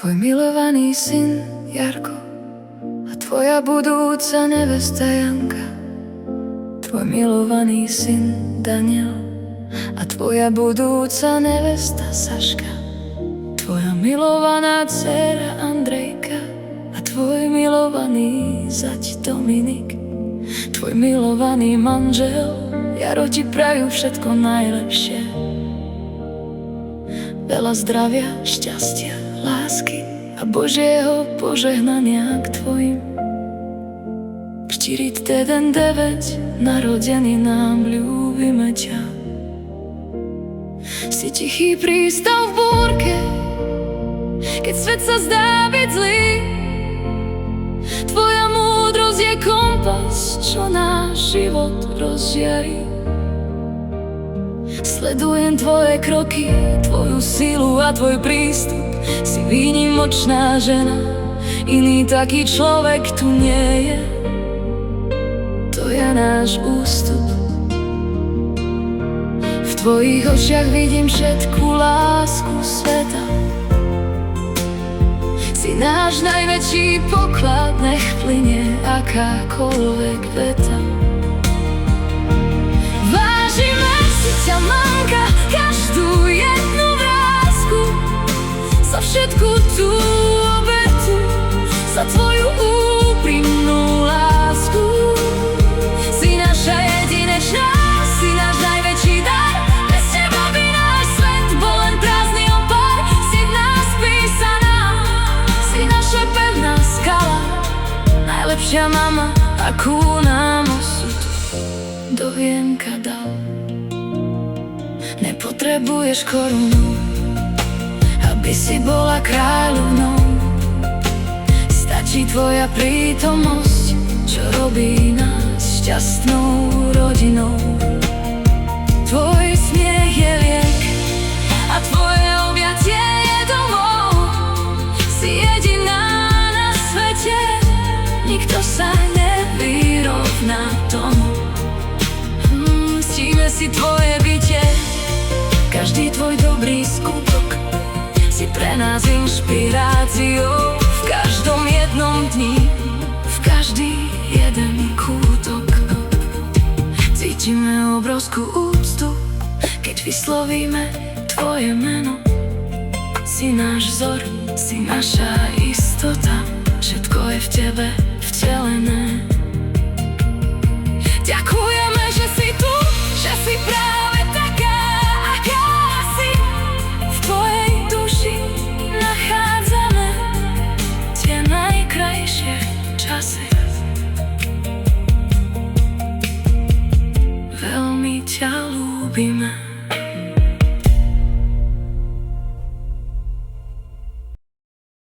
Tvoj milovaný syn Jarko a tvoja budúca nevesta Janka, tvoj milovaný syn Daniel a tvoja budúca nevesta Saška, tvoja milovaná dcéra Andrejka a tvoj milovaný zať Dominik, tvoj milovaný manžel Jaro ti prajú všetko najlepšie. Veľa zdravia, šťastia, lásky a Božieho požehnania k tvojim. 49, narodený nám, ľúbime ťa. Si tichý prístav v búrke, keď svet sa zdá byť zlý. Tvoja múdrosť je kompas, čo náš život rozžiarí. Sledujem tvoje kroky, tvoju silu a tvoj prístup. Si výnimočná žena, iný taký človek tu nie je. To je náš ústup. V tvojich očiach vidím všetku lásku sveta. Si náš najväčší poklad, nech plynie akákoľvek veta. Vážime si ťa, mamka, každú jednu vrásku, za všetku tú obetu, za tvoju úprimnú lásku. Si naša jedinečná, si náš najväčší dar. Bez teba by náš svet bol len prázdny opar. Si v nás písaná, si naša pevná skala, najlepšia mama, akú nám osud do vienka dal. Nepotrebuješ korunu, aby si bola kráľovnou. Stačí tvoja prítomnosť, čo robí nás šťastnou rodinou. Tvoj smiech je liek a tvoje objatie je domov. Si jediná na svete, nikto sa nevyrovná tomu. Ctíme si tvoje bytie, každý tvoj dobrý skutok. Si pre nás inšpiráciou v každom jednom dni, v každý jeden kútok. Cítime obrovskú úctu, keď vyslovíme tvoje meno. Si náš vzor, si naša istota, všetko je v tebe vtelené. Ďakujeme, že si tu, že si práve taká, aká si. V tvojej duši nachádzame tie najkrajšie časy. Veľmi ťa ľúbime.